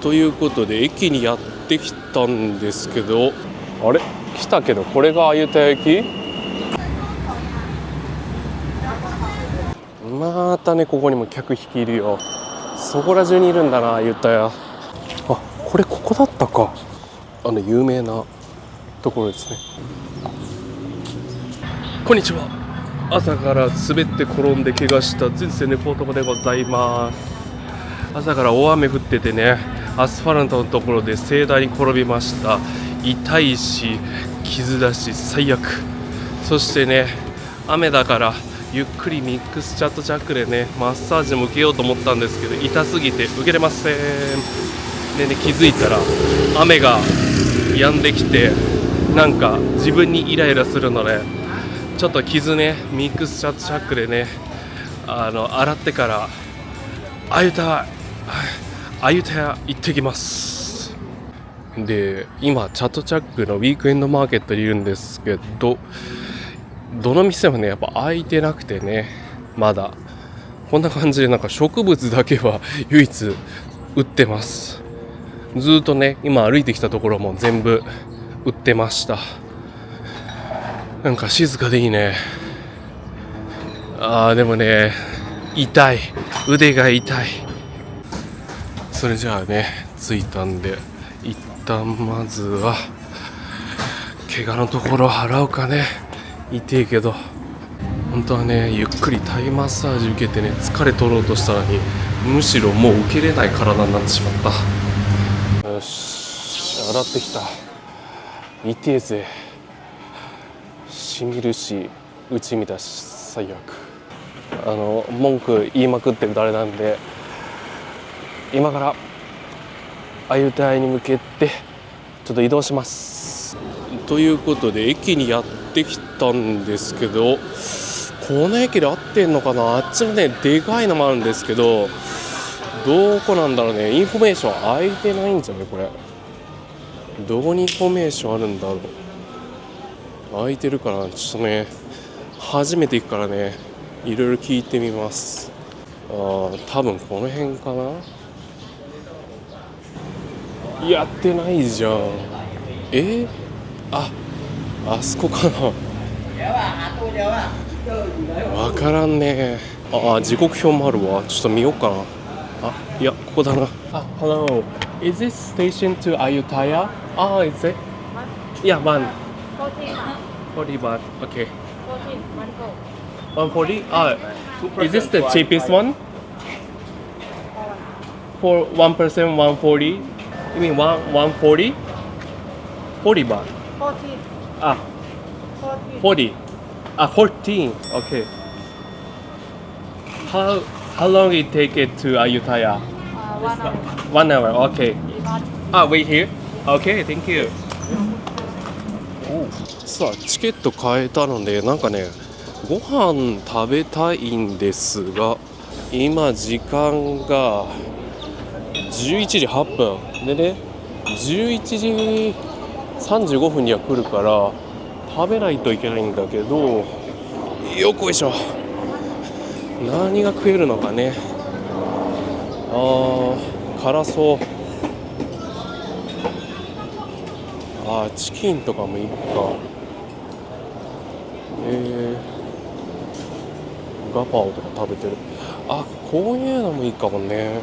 ということで駅にやってきたんですけど、あれ来たけど、これが鮎田駅？またね、ここにも客引きいるよ。そこら中にいるんだな、鮎田屋。あ、これここだったか。有名なところですね。こんにちは。朝から滑って転んで怪我した人生レポートでございます。朝から大雨降っててね、アスファルトのところで盛大に転びました。痛いし傷だし最悪。そしてね、雨だからゆっくりミックスチャットジャックでね、マッサージも受けようと思ったんですけど、痛すぎて受けれません。でね、気づいたら雨が止んできて、なんか自分にイライラするので、ちょっと傷ね、ミックスチャットジャックでね、洗ってから鮎田屋行ってきます。で、今チャットチャックのウィークエンドマーケットにいるんですけど、どの店もねやっぱ開いてなくてね、まだこんな感じで、なんか植物だけは唯一売ってます。ずっとね、今歩いてきたところも全部売ってました。なんか静かでいいね。でもね、痛い、腕が痛い。それじゃあね、着いたんで一旦まずは怪我のところを払うかね。痛いけど、本当はね、ゆっくりタイマッサージ受けてね、疲れ取ろうとしたのに、むしろもう受けれない体になってしまった。よし、洗ってきた。痛いぜ。しみるし、内身だし、最悪。文句言いまくってる誰なんで、今から鮎田屋に向けてちょっと移動します。ということで駅にやってきたんですけど、この駅で合ってんのかな。あっちのね、でかいのもあるんですけど、どこなんだろうね。インフォメーション空いてないんじゃないこれ。どこにインフォメーションあるんだろう。空いてるから、ちょっとね、初めて行くからね、いろいろ聞いてみます。多分この辺かな。やってないじゃん。あそこかな。わからんね。時刻表もあるわ。ちょっと見ようかな。いや、ここだな。Hello. Is this station to Ayutthaya? Is it? Yeah, one. 40 baht. Okay. 140? Is this the cheapest one? For 1%, 140? You mean 140? 40 baht. 40. 14. Okay. How long it take it to Ayutthaya? 1 hour. Okay. Wait here. Okay, thank you. さあ、チケット買えたので、なんかね、ご飯食べたいんですが、今時間が11時8分でね、11時35分には来るから食べないといけないんだけど、よっこいしょ。何が食えるのかね。辛そう。チキンとかもいいか。ガパオとか食べてる。こういうのもいいかもね。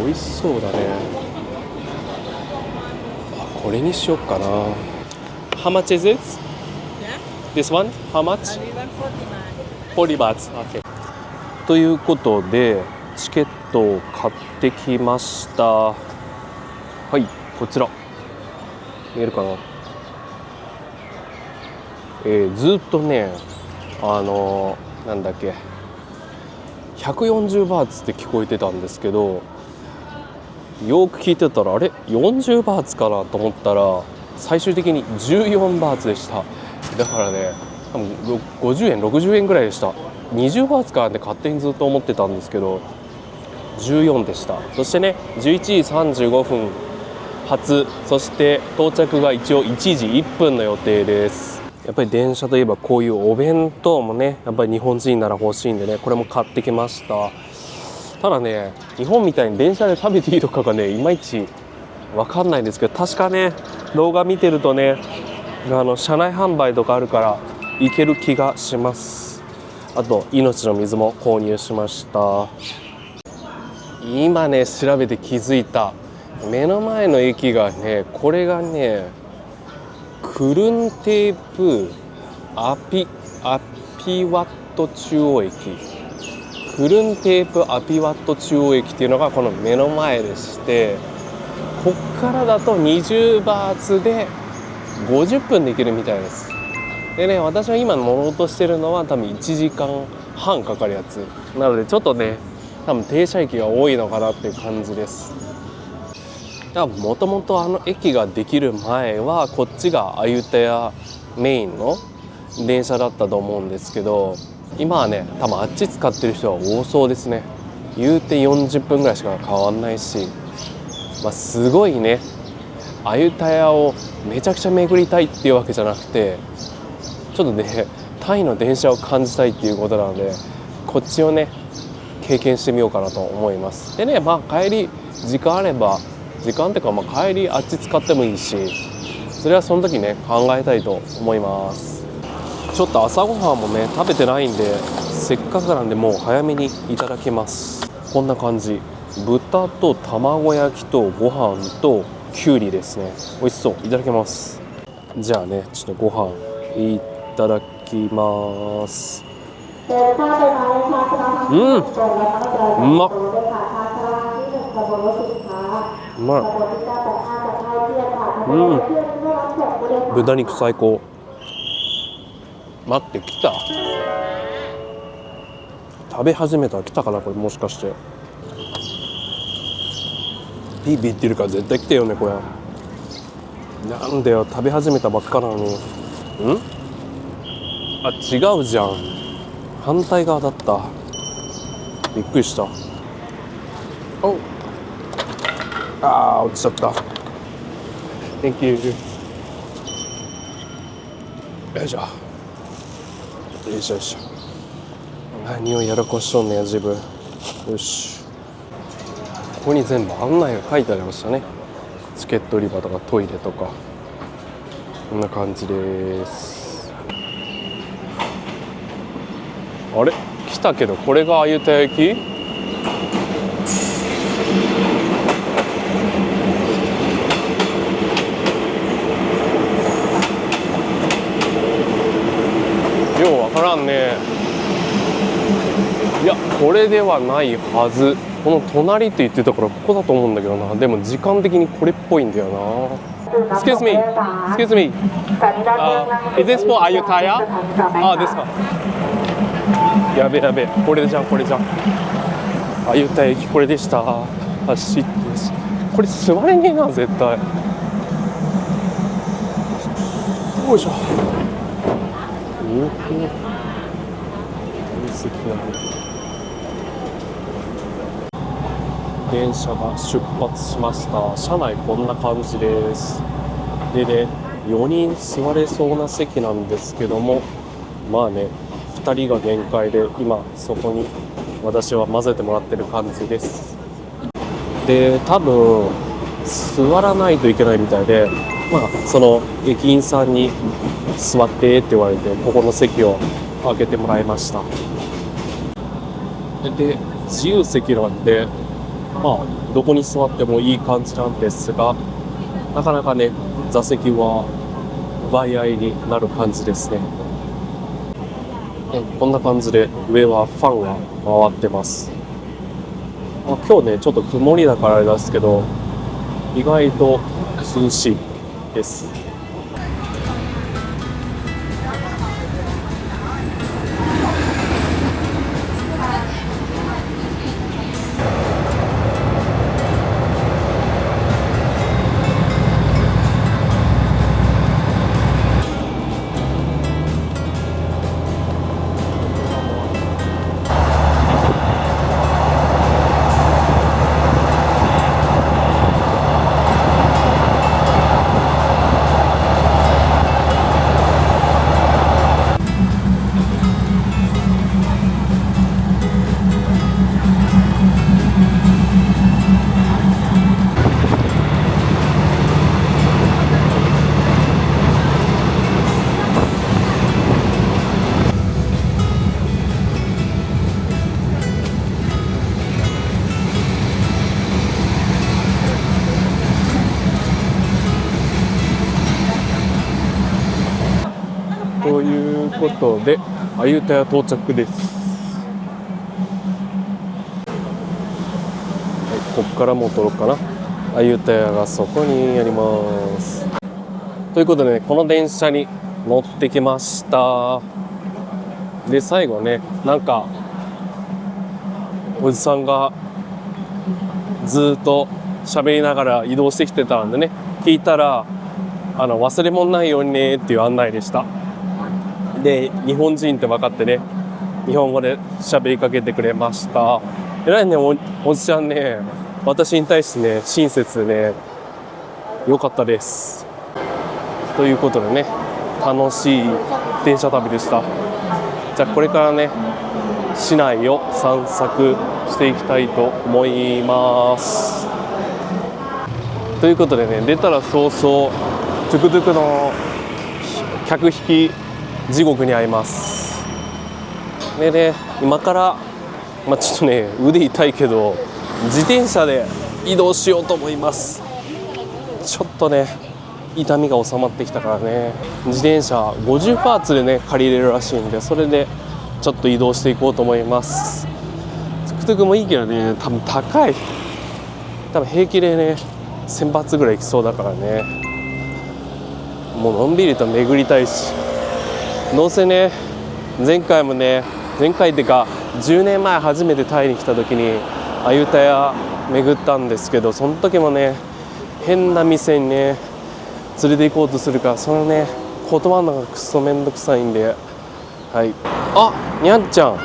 美味しそうだね。これにしよっかな。How much is it? This one? How much? 40 bahts. Okay. ということで、チケットを買ってきました。はい、こちら。見えるかな。ずっとね、なんだっけ、140バーツって聞こえてたんですけど、よく聞いてたら、あれ40バーツかなと思ったら、最終的に14バーツでした。だからね、多分50円60円ぐらいでした。20バーツかって勝手にずっと思ってたんですけど、14でした。そしてね、11時35分発、そして到着が一応1時1分の予定です。やっぱり電車といえばこういうお弁当もね、やっぱり日本人なら欲しいんでね、これも買ってきました。ただね、日本みたいに電車で食べていいとかがねいまいち分かんないんですけど、確かね動画見てるとね車内販売とかあるからいける気がします。あと命の水も購入しました。今ね調べて気づいた、目の前の駅がね、これがねクルンテープアピワット中央駅、クルンテープアピワット中央駅っていうのがこの目の前でして、こっからだと20バーツで50分で行けるみたいです。でね、私は今乗ろうとしてるのは多分1時間半かかるやつなので、ちょっとね多分停車駅が多いのかなっていう感じです。もともとあの駅ができる前はこっちがアユタヤメインの電車だったと思うんですけど、今はね多分あっち使ってる人は多そうですね。言うて40分ぐらいしか変わんないし、すごいねアユタヤをめちゃくちゃ巡りたいっていうわけじゃなくて、ちょっとねタイの電車を感じたいっていうことなので、こっちをね経験してみようかなと思います。でね、帰り時間あれば、時間っていうか帰りあっち使ってもいいし、それはその時ね考えたいと思います。ちょっと朝ごはんもね食べてないんで、せっかくなんでもう早めにいただきます。こんな感じ、豚と卵焼きとご飯ときゅうりですね。美味しそう。いただきます。じゃあね、ちょっとご飯いただきます。うまっ、うまい。豚肉最高。待って、来た。食べ始めたら来たかな、これもしかして。ビービーってるから絶対来てよね、これ。なんだよ、食べ始めたばっかなのに。あ、違うじゃん。反対側だった。びっくりした。落ちちゃった。Thank you。よいしょ。よいしょよいしょ。何をやらかしとんねや自分。よし。ここに全部案内が書いてありましたね。チケット売り場とかトイレとか。こんな感じです。あれ？来たけど、これがアユタヤ駅？ようわからんね。いや、これではないはず。この隣って言ってたからここだと思うんだけどな。でも時間的にこれっぽいんだよな。Excuse me. Excuse me. Is this for Ayutthaya? ですか。やべやべ。これじゃん、これじゃん。アユタヤ駅これでした。走ってこれ座れねえな、絶対。よいしょ。電車が出発しました。車内こんな感じです。でね、4人座れそうな席なんですけども、2人が限界で、今そこに私は混ぜてもらってる感じです。で、多分座らないといけないみたいで、その駅員さんに座ってって言われて、ここの席を開けてもらいました。で、自由席なんで、どこに座ってもいい感じなんですが、なかなかね、座席は奪い合いになる感じですね。こんな感じで上はファンが回ってます。今日ね、ちょっと曇りだからあれですけど、意外と涼しいです。ことでアユタヤ到着です。はい、こっからも撮ろうかな。アユタヤがそこにあります。ということでね、この電車に乗ってきました。で最後ね、なんかおじさんがずっと喋りながら移動してきてたんでね、聞いたら忘れ物ないようにねっていう案内でした。で日本人って分かってね、日本語で喋りかけてくれました。えらいね、おじちゃんね、私に対してね親切でね、良かったです。ということでね、楽しい電車旅でした。じゃあこれからね、市内を散策していきたいと思います。ということでね、出たら早々トゥクトゥクの客引き地獄に遭います。でね、今から、ちょっとね腕痛いけど自転車で移動しようと思います。ちょっとね痛みが収まってきたからね、自転車50パーツでね借りれるらしいんで、それでちょっと移動していこうと思います。トゥクトゥクもいいけどね、多分高い、多分平気でね1000バーツぐらいいきそうだからね、もうのんびりと巡りたいし、どうせね前回ってか10年前初めてタイに来た時にアユタヤ巡ったんですけど、その時もね変な店にね連れて行こうとするから、そのね断るのがクソめんどくさいんで、はい。あ、にゃんちゃん、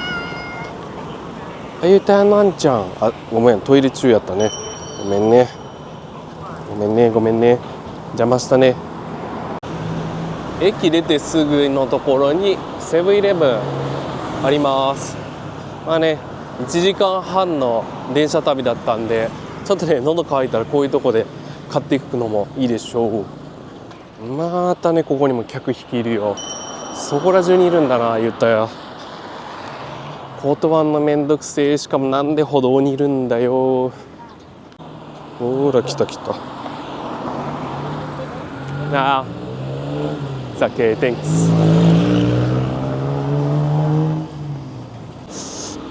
アユタヤのあんちゃん、あ、ごめん、トイレ中やったね、ごめんね邪魔したね。駅出てすぐのところにセブンイレブンあります。1時間半の電車旅だったんで、ちょっとね喉乾いたらこういうとこで買っていくのもいいでしょう。またねここにも客引きいるよ。そこら中にいるんだな、言ったよ。断るのめんどくせえ。しかもなんで歩道にいるんだよ。ほら来た。ああ、It's okay, thanks。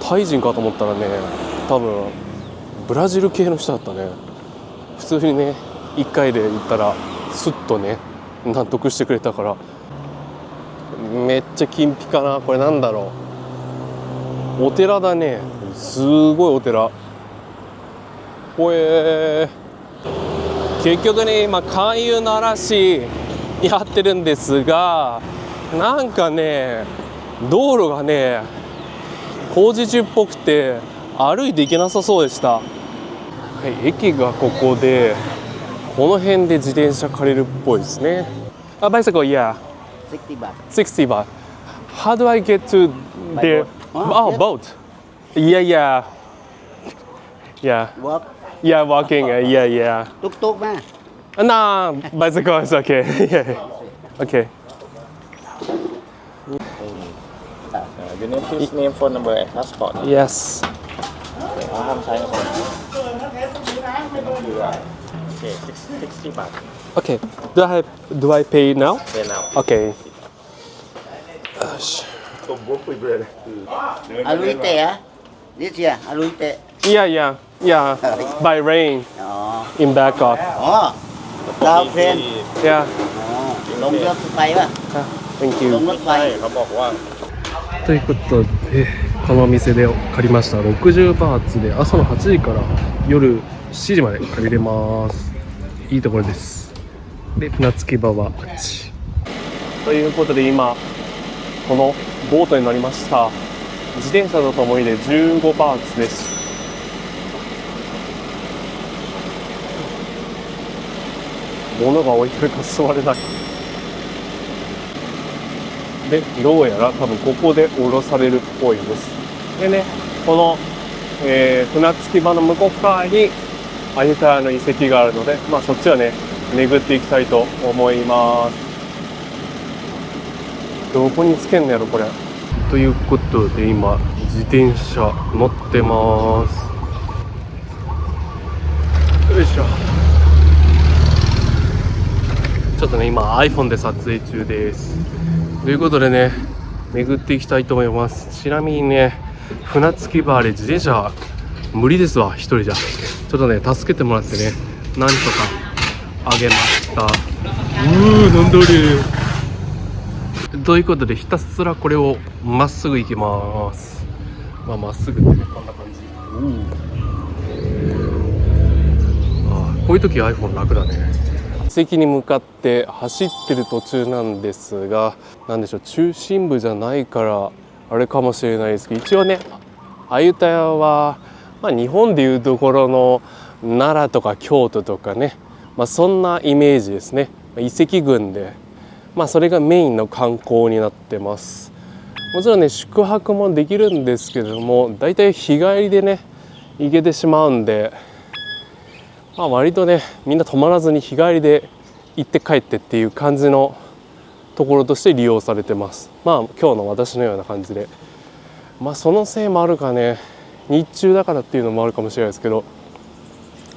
タイ人かと思ったらね、多分ブラジル系の人だったね。普通にね1回で言ったらスッとね納得してくれたから、めっちゃ金ピカな。これなんだろう、お寺だね。すごいお寺。結局ね今勧誘の嵐やってるんですが、なんかね道路がね工事中っぽくて歩いて行けなさそうでした。はい、駅がここで、この辺で自転車借りるっぽいですね。あ、bicycle, yeah. 60 baht. 60 baht. How do I get to there? Oh, boat. Yeah. Walk. Yeah, walking. Yeah. Tuk-tuk mà. Nah, bicycle is okay. Yeah. Okay. Your name, please, name, phone number, and passport. Yes. Okay, 60 baht. Okay. Do I pay now? Pay now. Okay. Aluite hả? This here, Aluite. Yeah. By rain in Bangkok. Cao Phen. Yeah. ลงรถไฟป่ะ Thank ล you. งรถไฟ เขาบอกว่า ということで、このお店で借りました60バーツで朝の8時から夜7時まで借りれます。いいところです。で、船着き場はあっちということで、今このボートに乗りました。自転車とともにで15バーツです。物が置いてるから座れない。で、どうやら多分ここで降ろされるっぽいです。でね、この、船着き場の向こう側にアユタヤの遺跡があるので、そっちはね巡っていきたいと思います。どこにつけんのやろこれ。ということで今自転車乗ってます。よいしょ。ちょっとね今 iPhone で撮影中です。ということでね、巡っていきたいと思います。ちなみにね、船着き場で自転車無理ですわ、一人じゃ。ちょっとね、助けてもらってね、なんとかあげました。なんだあれ。ということで、ひたすらこれをまっすぐ行きます。まあ、まっすぐってね、こんな感じ。こういう時 iPhone 楽だね。駅に向かって走ってる途中なんですが、なんでしょう、中心部じゃないからあれかもしれないですけど、一応ね、鮎田屋は、日本でいうところの奈良とか京都とかね、そんなイメージですね。遺跡群で、それがメインの観光になってます。もちろんね、宿泊もできるんですけれども、だいたい日帰りでね行けてしまうんで、割とね、みんな泊まらずに日帰りで行って帰ってっていう感じのところとして利用されてます。今日の私のような感じで、そのせいもあるかね、日中だからっていうのもあるかもしれないですけど、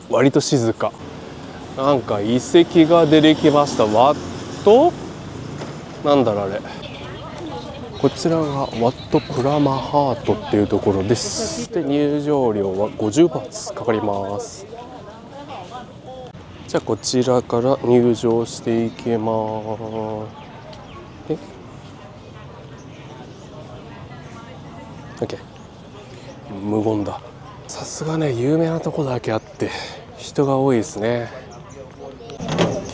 割と静か。なんか遺跡が出てきました。なんだろうあれ。こちらがワットプラマハートっていうところです。で、入場料は50バーツかかります。じゃあこちらから入場していきます。OK。無言だ。さすがね、有名なとこだけあって人が多いですね。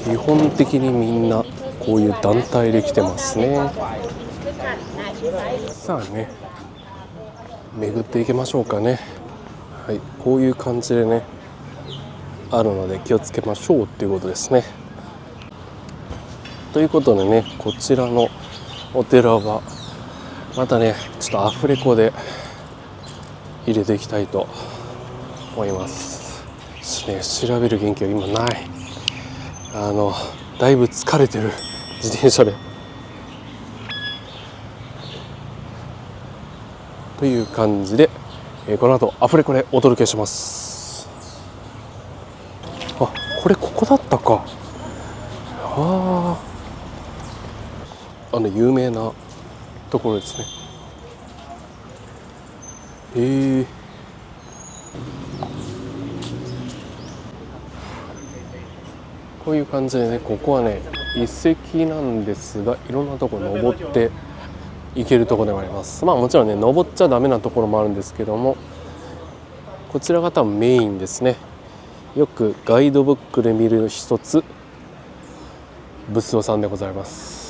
基本的にみんなこういう団体で来てますね。さあね、巡っていきましょうかね。はい、こういう感じでねあるので気をつけましょうっていうことですね。ということでね、こちらのお寺はまたね、ちょっとアフレコで入れていきたいと思います。調べる元気は今ない。だいぶ疲れてる、自転車で。という感じで、この後アフレコでお届けします。これここだったか。有名なところですね。こういう感じでね、ここはね遺跡なんですが、いろんなところ登って行けるところでもあります。もちろんね、登っちゃダメなところもあるんですけども、こちらが多分メインですね。よくガイドブックで見る一つ、仏像さんでございます。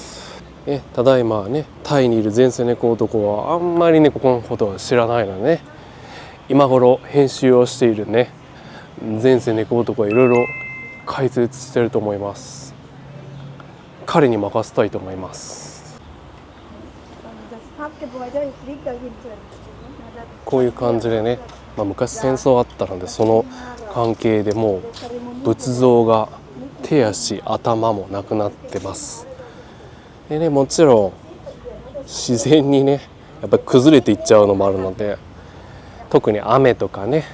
ただいまね、タイにいる前世猫男はあんまりねここのことを知らないのでね、今頃編集をしているね前世猫男はいろいろ解説してると思います。彼に任せたいと思います。こういう感じでね、昔戦争あったので、その関係でもう仏像が手足頭もなくなってます。でね、もちろん自然にねやっぱり崩れていっちゃうのもあるので、特に雨とかね、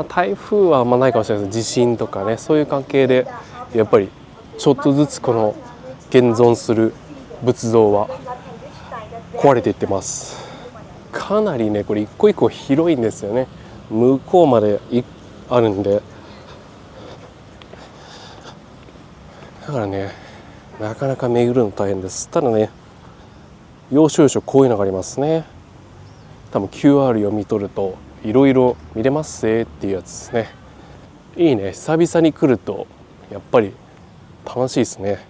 台風はあんまないかもしれないです。地震とかね、そういう関係でやっぱりちょっとずつこの現存する仏像は壊れていってます。かなりねこれ一個一個広いんですよね。向こうまであるんで、だからねなかなか巡るの大変です。ただね、要所要所こういうのがありますね。多分 QR 読み取るといろいろ見れますぜっていうやつですね。いいね、久々に来るとやっぱり楽しいですね。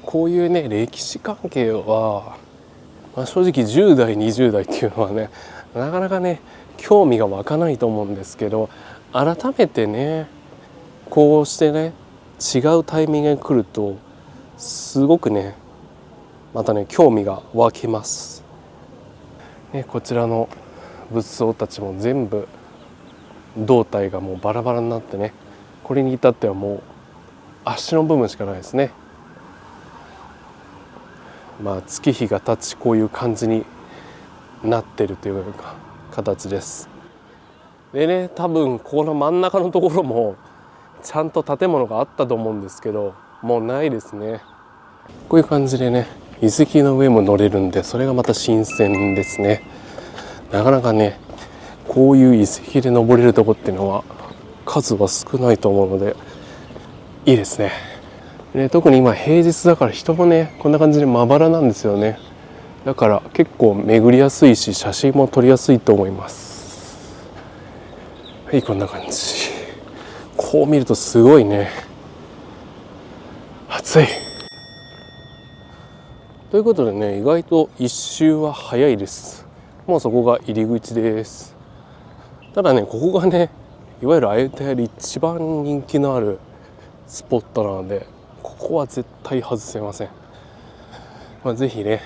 こういうね歴史関係は、正直10代20代っていうのはねなかなかね興味が湧かないと思うんですけど、改めてねこうしてね違うタイミングに来るとすごくねまたね興味が湧きます。こちらの仏像たちも全部胴体がもうバラバラになってね、これに至ってはもう足の部分しかないですね。月日が経ちこういう感じになってるというか形です。でね、多分この真ん中のところもちゃんと建物があったと思うんですけど、もうないですね。こういう感じでね遺跡の上も乗れるんで、それがまた新鮮ですね。なかなかねこういう遺跡で登れるとこっていうのは数は少ないと思うのでいいですね。で特に今平日だから人もねこんな感じでまばらなんですよね。だから結構巡りやすいし写真も撮りやすいと思います。はい、こんな感じ。こう見るとすごいね暑いということでね、意外と一周は早いです。もうそこが入り口です。ただねここがねいわゆるアユタヤで一番人気のあるスポットなので、ここは絶対外せません。ぜひね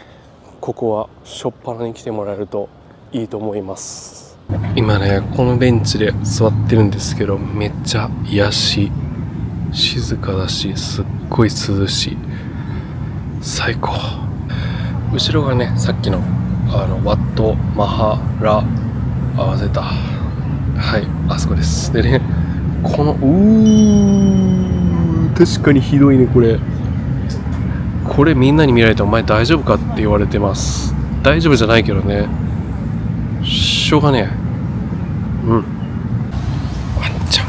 ここは初っ端に来てもらえるといいと思います。今ねこのベンチで座ってるんですけど、めっちゃ癒し、静かだしすっごい涼しい、最高。後ろがねさっきのワットマハラ合わせた、はい、あそこです。でねこの確かにひどいねこれ。これみんなに見られてお前大丈夫かって言われてます。大丈夫じゃないけどね、しょうがねえ。ワンちゃん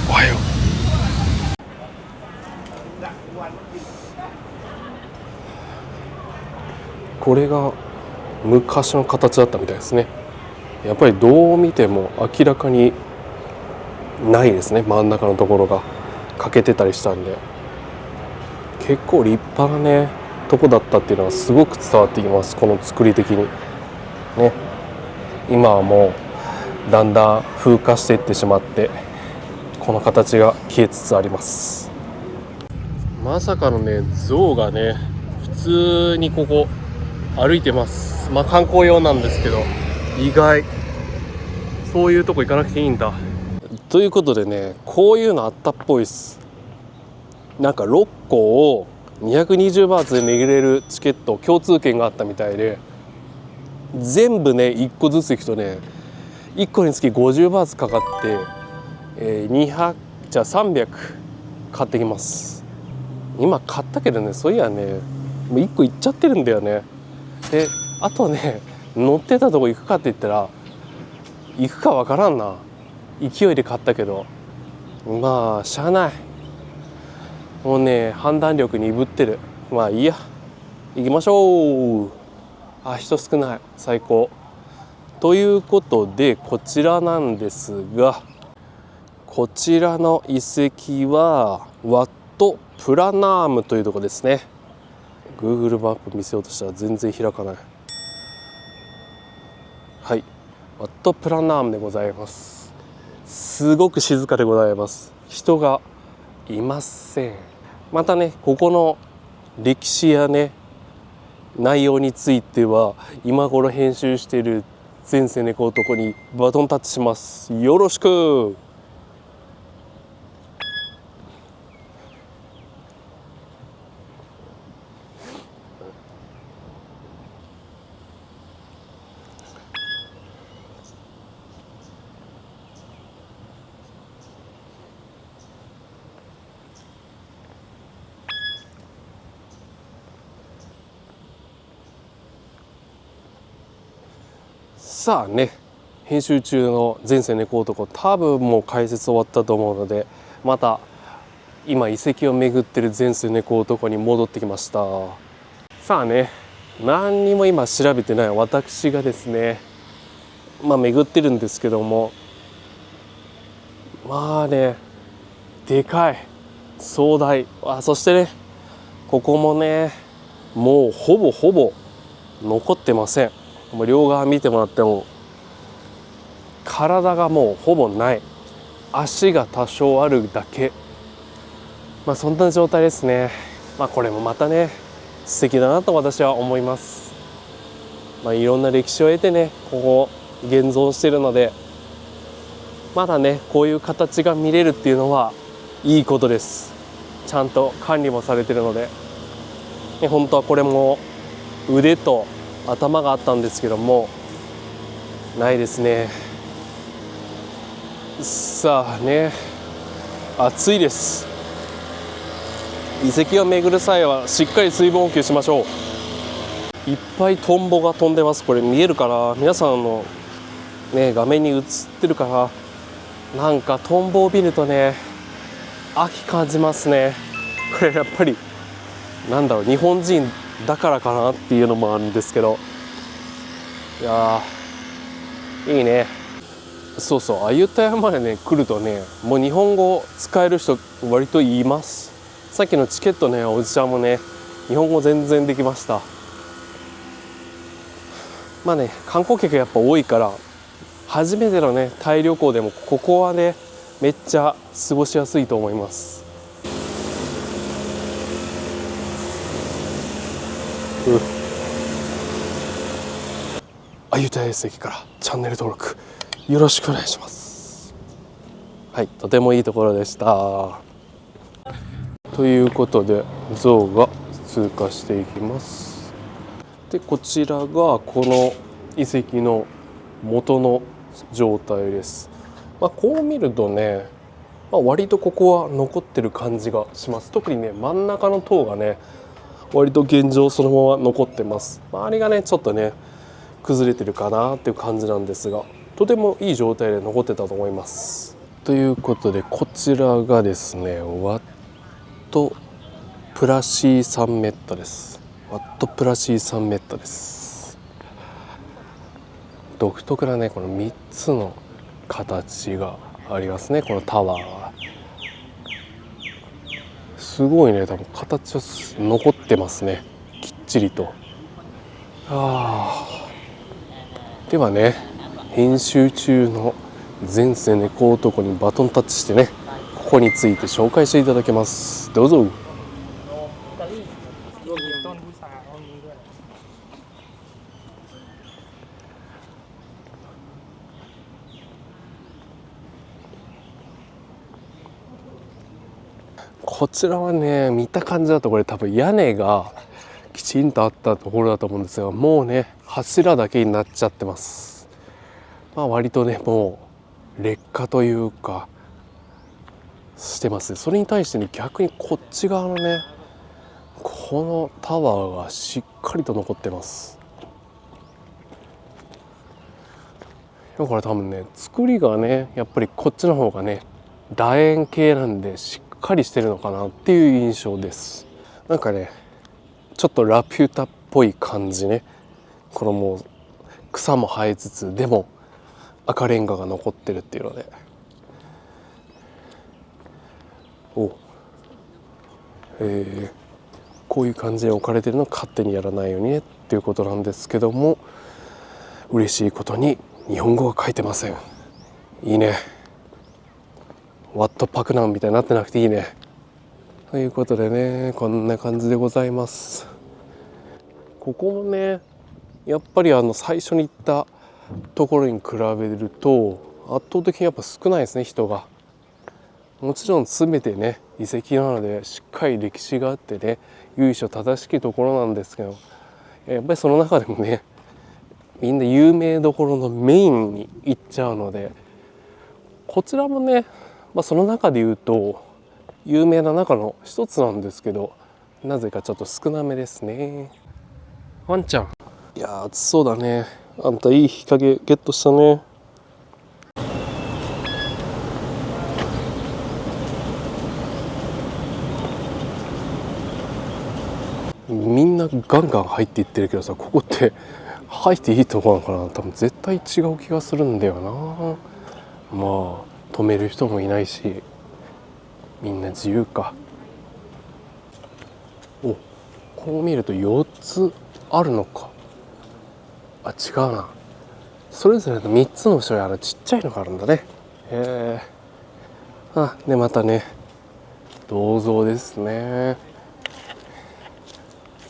おはよう。これが昔の形だったみたいですね。やっぱりどう見ても明らかにないですね。真ん中のところが欠けてたりしたんで、結構立派なねとこだったっていうのはすごく伝わってきます。この作り的にね。今はもうだんだん風化していってしまってこの形が消えつつあります。まさかのね象がね普通にここ歩いてます。観光用なんですけど、意外そういうとこ行かなくていいんだ。ということでねこういうのあったっぽいです。なんか6個を220バーツで巡れるチケット共通券があったみたいで、全部ね1個ずつ行くとね1個につき50バーツかかって、300買ってきます。今買ったけどね、そういやねもう1個行っちゃってるんだよね。であとね乗ってたとこ行くかって言ったら行くかわからんな。勢いで買ったけどまあしゃあない。もうね判断力鈍ってる。まあいいや、行きましょう。人少ない、最高。ということでこちらなんですが、こちらの遺跡はワットプラナームというところですね。 Google マップ見せようとしたら全然開かない。はい、ワットプラナームでございます。すごく静かでございます。人がいません。またねここの歴史やね内容については今頃編集している前世猫男にバトンタッチします。よろしく。さあね編集中の前世猫男多分もう解説終わったと思うので、また今遺跡を巡ってる前世猫男に戻ってきました。さあね何にも今調べてない私がですね巡ってるんですけども、まあねでかい、壮大。そしてねここもねもうほぼ残ってません。もう両側見てもらっても体がもうほぼない、足が多少あるだけ、そんな状態ですね。これもまたね素敵だなと私は思います。いろんな歴史を得てねここ現存しているので、まだねこういう形が見れるっていうのはいいことです。ちゃんと管理もされているので、本当はこれも腕と頭があったんですけどもないですね。さあね暑いです。遺跡を巡る際はしっかり水分補給しましょう。いっぱいトンボが飛んでます。これ見えるかな、皆さんのね画面に映ってるかな。なんかトンボを見るとね秋感じますね。これやっぱりなんだろう、日本人だからかなっていうのもあるんですけど、いやーいいね。そうそう、アユタヤまでね来るとね、もう日本語使える人割といます。さっきのチケットねおじちゃんもね日本語全然できました。まあね、観光客やっぱ多いから初めてのねタイ旅行でもここはねめっちゃ過ごしやすいと思います。アユタヤ遺跡からチャンネル登録よろしくお願いします。はい、とてもいいところでした。ということで象が通過していきます。でこちらがこの遺跡の元の状態です。こう見るとね、割とここは残ってる感じがします。特にね真ん中の塔がね割と現状そのまま残ってます。周りがねちょっとね崩れてるかなっていう感じなんですが、とてもいい状態で残ってたと思います。ということでこちらがですねワットプラシーサンメッタです。ワットプラシーサンメッタです。独特なねこの3つの形がありますね。このタワーはすごいね、多分形は残ってますね、きっちりと。ではね、編集中の前世猫男にバトンタッチしてねここについて紹介していただきます。どうぞ。こちらはね見た感じだとこれ多分屋根がきちんとあったところだと思うんですが、もうね柱だけになっちゃってます。割とねもう劣化というかしてますね。それに対してね逆にこっち側のねこのタワーがしっかりと残ってます。だから多分ね作りがねやっぱりこっちの方がね楕円形なんでしっかりしてるのかなっていう印象です。なんかねちょっとラピュタっぽい感じね。このもう草も生えつつでも赤レンガが残ってるっていうので、こういう感じで置かれてるのを勝手にやらないようにねっていうことなんですけども、嬉しいことに日本語が書いてません。いいね。ワットパクナンみたいになってなくていいね。ということでねこんな感じでございます。ここもねやっぱり最初に行ったところに比べると圧倒的にやっぱ少ないですね、人が。もちろん全てね遺跡なのでしっかり歴史があってね由緒正しきところなんですけど、やっぱりその中でもねみんな有名どころのメインに行っちゃうので、こちらもね、その中で言うと有名な中の一つなんですけど、なぜかちょっと少なめですね。ワンちゃん、いや暑そうだね。あんたいい日陰ゲットしたね。みんなガンガン入っていってるけどさ、ここって入っていいとこなのかな。多分絶対違う気がするんだよな。止める人もいないしみんな自由か。こう見ると4つあるのか。違うな、それぞれの3つの後ろにちっちゃいのがあるんだね。でまたね銅像ですね。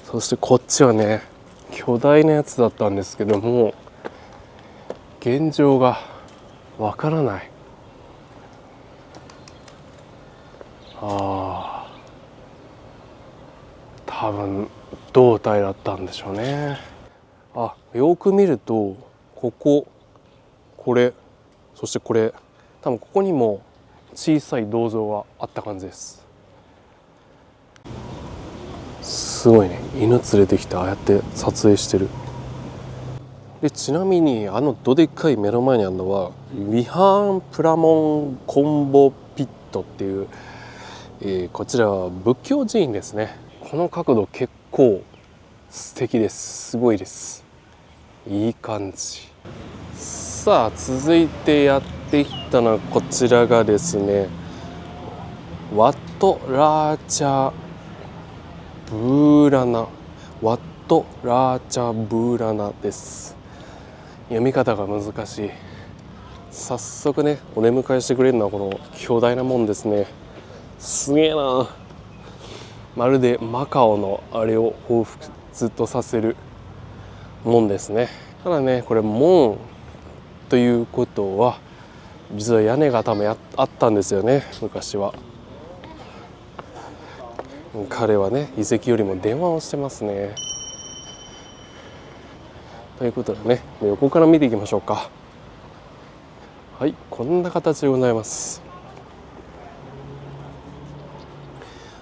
そしてこっちはね巨大なやつだったんですけども現状がわからない。多分胴体だったんでしょうね。よく見るとこれそしてこれ多分ここにも小さい銅像があった感じです。すごいね、犬連れてきてああやって撮影してる。でちなみにどでっかい目の前にあるのはウィハンプラモンコンボピットっていう、こちらは仏教寺院ですね。この角度結構素敵です。すごいです。いい感じ。さあ続いてやってきたのはこちらがですね、ワットラーチャブーラナ、ワットラーチャブーラナです。読み方が難しい。早速ね、お出迎えしてくれるのはこの巨大な門ですね。すげえな。まるでマカオのあれを彷彿とさせる門ですね。ただね、これ門ということは実は屋根が多分あったんですよね、昔は。彼はね、遺跡よりも電話をしてますね。ということでね、横から見ていきましょうか。はい、こんな形でございます。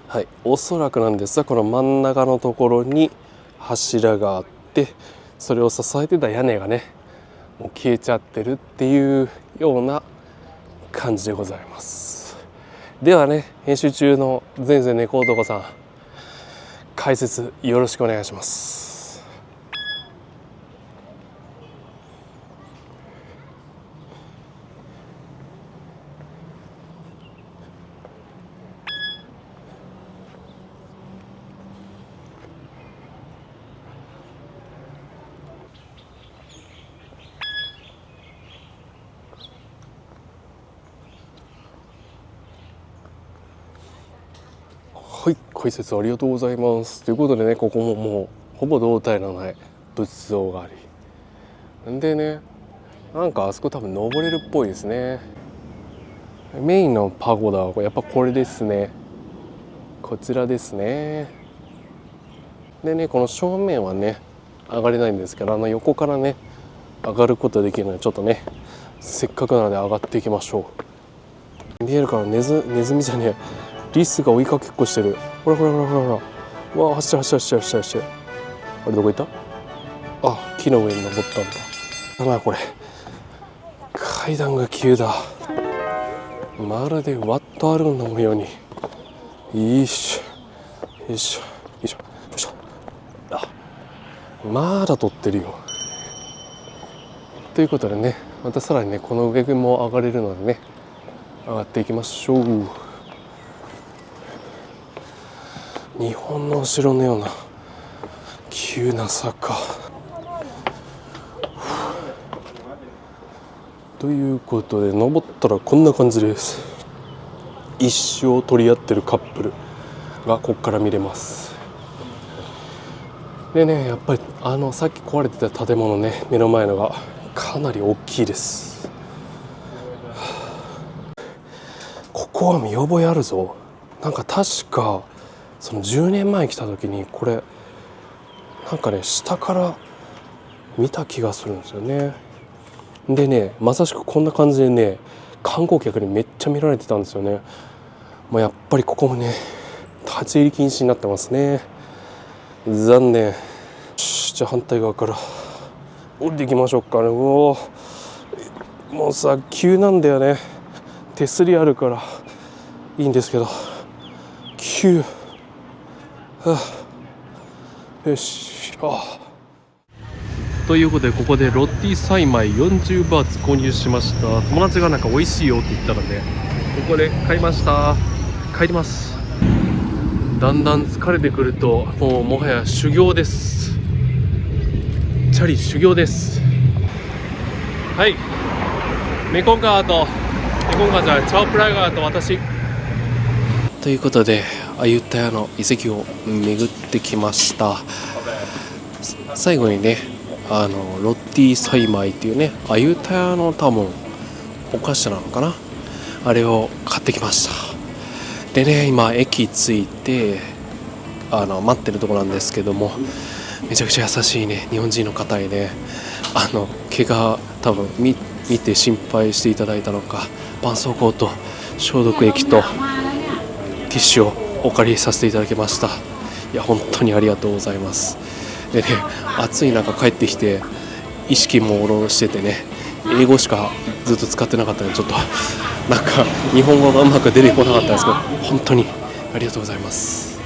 はい、おそらくなんですが、この真ん中のところに柱があって、それを支えてた屋根がね、もう消えちゃってるっていうような感じでございます。ではね、編集中の全然猫男さん、解説よろしくお願いします。はい、解説ありがとうございます。ということでね、ここももうほぼ胴体のない仏像があり、んでね、なんかあそこ多分登れるっぽいですね。メインのパゴダはやっぱこれですね。こちらですね。でね、この正面はね上がれないんですけど、横からね上がることができるので、ちょっとねせっかくなので上がっていきましょう。見えるからネズミじゃねえ、リスが追いかけっこしてる。ほらほらほらほらほら。うわ、走ってる走ってる走ってる走ってる。あれどこ行った？あ、木の上に登ったんだ。だなこれ。階段が急だ。まるでワットアルーンのように。よいしょよいしょよいしょよいしょ。あ、まだ撮ってるよ。ということでね、またさらにねこの上も上がれるのでね、上がっていきましょう。日本のお城のような急な坂ということで、登ったらこんな感じです。一生取り合ってるカップルがここから見れます。でね、やっぱりさっき壊れてた建物ね、目の前のがかなり大きいです。ここは見覚えあるぞ。なんか確かその10年前来た時にこれなんかね下から見た気がするんですよね。でね、まさしくこんな感じでね観光客にめっちゃ見られてたんですよね。やっぱりここもね立ち入り禁止になってますね。残念。じゃあ反対側から降りていきましょうかね。もうさ急なんだよね。手すりあるからいいんですけど急。よし。ということで、ここでロッティサイマイ40バーツ購入しました。友達がなんか美味しいよって言ったのでここで買いました。帰ります。だんだん疲れてくるともはや修行です。チャリ修行です。はい、メコン川じゃないチャオプライ川と私ということで、アユタヤの遺跡を巡ってきました。最後にねロッティサイマイっていうねアユタヤの多分お菓子なのかな、あれを買ってきました。でね、今駅着いて待ってるとこなんですけども、めちゃくちゃ優しいね日本人の方へね、怪我多分見て心配していただいたのか、絆創膏と消毒液とティッシュをお借りさせていただきました。いや本当にありがとうございます。でね、暑い中帰ってきて意識朦朧しててね、英語しかずっと使ってなかったので、ちょっとなんか日本語がうまく出てこなかったんですけど、本当にありがとうございます。